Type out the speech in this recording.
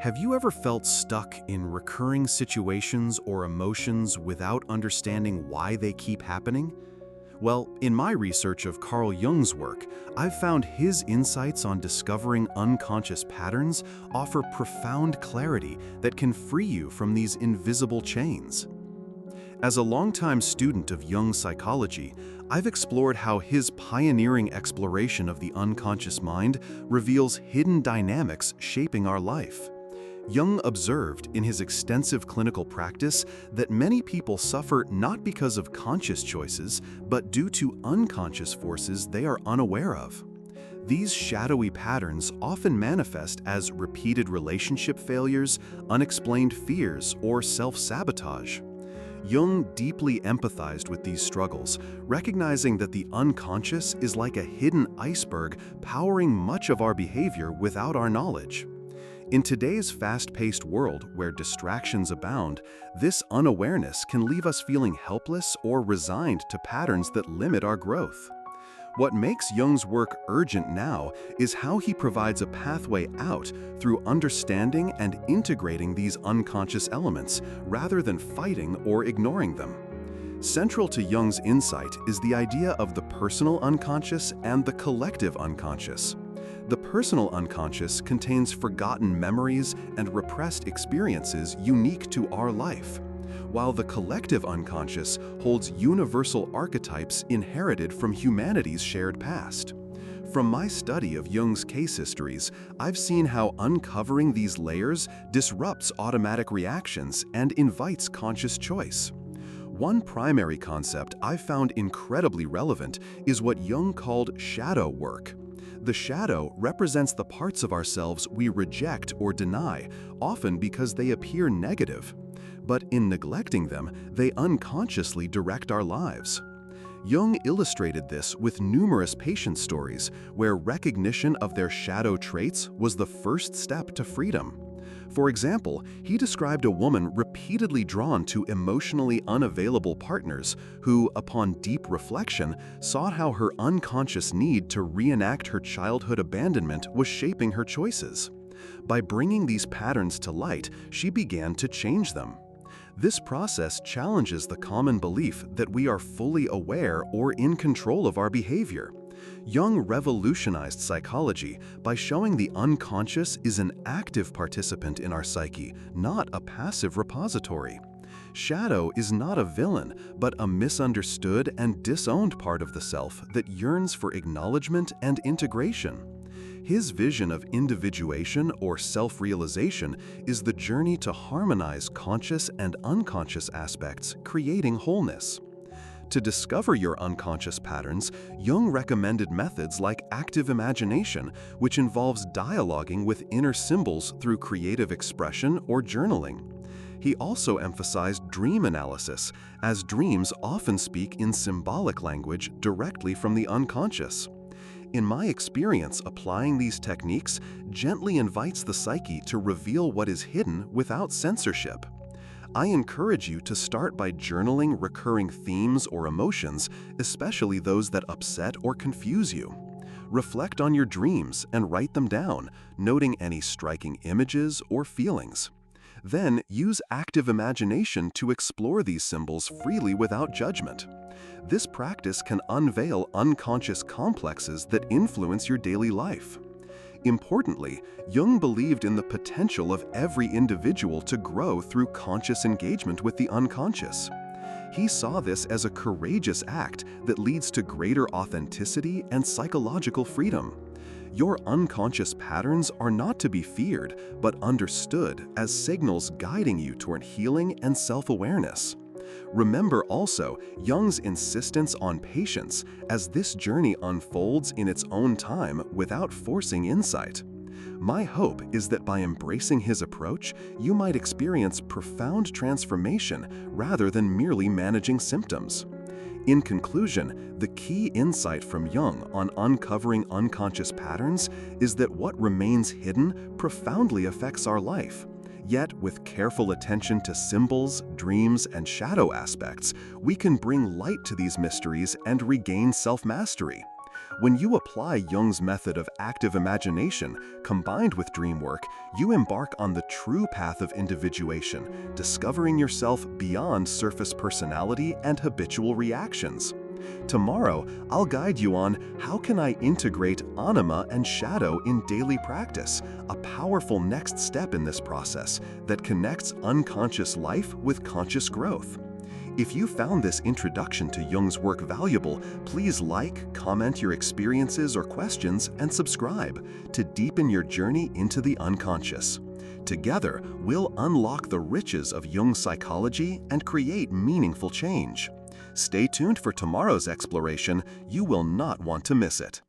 Have you ever felt stuck in recurring situations or emotions without understanding why they keep happening? Well, in my research of Carl Jung's work, I've found his insights on discovering unconscious patterns offer profound clarity that can free you from these invisible chains. As a longtime student of Jung's psychology, I've explored how his pioneering exploration of the unconscious mind reveals hidden dynamics shaping our life. Jung observed in his extensive clinical practice that many people suffer not because of conscious choices, but due to unconscious forces they are unaware of. These shadowy patterns often manifest as repeated relationship failures, unexplained fears, or self-sabotage. Jung deeply empathized with these struggles, recognizing that the unconscious is like a hidden iceberg powering much of our behavior without our knowledge. In today's fast-paced world where distractions abound, this unawareness can leave us feeling helpless or resigned to patterns that limit our growth. What makes Jung's work urgent now is how he provides a pathway out through understanding and integrating these unconscious elements rather than fighting or ignoring them. Central to Jung's insight is the idea of the personal unconscious and the collective unconscious. The personal unconscious contains forgotten memories and repressed experiences unique to our life, while the collective unconscious holds universal archetypes inherited from humanity's shared past. From my study of Jung's case histories, I've seen how uncovering these layers disrupts automatic reactions and invites conscious choice. One primary concept I've found incredibly relevant is what Jung called shadow work. The shadow represents the parts of ourselves we reject or deny, often because they appear negative. But in neglecting them, they unconsciously direct our lives. Jung illustrated this with numerous patient stories where recognition of their shadow traits was the first step to freedom. For example, he described a woman repeatedly drawn to emotionally unavailable partners who, upon deep reflection, saw how her unconscious need to reenact her childhood abandonment was shaping her choices. By bringing these patterns to light, she began to change them. This process challenges the common belief that we are fully aware or in control of our behavior. Jung revolutionized psychology by showing the unconscious is an active participant in our psyche, not a passive repository. Shadow is not a villain, but a misunderstood and disowned part of the self that yearns for acknowledgement and integration. His vision of individuation or self-realization is the journey to harmonize conscious and unconscious aspects, creating wholeness. To discover your unconscious patterns, Jung recommended methods like active imagination, which involves dialoguing with inner symbols through creative expression or journaling. He also emphasized dream analysis, as dreams often speak in symbolic language directly from the unconscious. In my experience, applying these techniques gently invites the psyche to reveal what is hidden without censorship. I encourage you to start by journaling recurring themes or emotions, especially those that upset or confuse you. Reflect on your dreams and write them down, noting any striking images or feelings. Then use active imagination to explore these symbols freely without judgment. This practice can unveil unconscious complexes that influence your daily life. Importantly, Jung believed in the potential of every individual to grow through conscious engagement with the unconscious. He saw this as a courageous act that leads to greater authenticity and psychological freedom. Your unconscious patterns are not to be feared, but understood as signals guiding you toward healing and self-awareness. Remember also Jung's insistence on patience as this journey unfolds in its own time without forcing insight. My hope is that by embracing his approach, you might experience profound transformation rather than merely managing symptoms. In conclusion, the key insight from Jung on uncovering unconscious patterns is that what remains hidden profoundly affects our life. Yet, with careful attention to symbols, dreams, and shadow aspects, we can bring light to these mysteries and regain self-mastery. When you apply Jung's method of active imagination combined with dream work, you embark on the true path of individuation, discovering yourself beyond surface personality and habitual reactions. Tomorrow, I'll guide you on how can I integrate anima and shadow in daily practice, a powerful next step in this process that connects unconscious life with conscious growth. If you found this introduction to Jung's work valuable, please like, comment your experiences or questions, and subscribe to deepen your journey into the unconscious. Together, we'll unlock the riches of Jung's psychology and create meaningful change. Stay tuned for tomorrow's exploration. You will not want to miss it.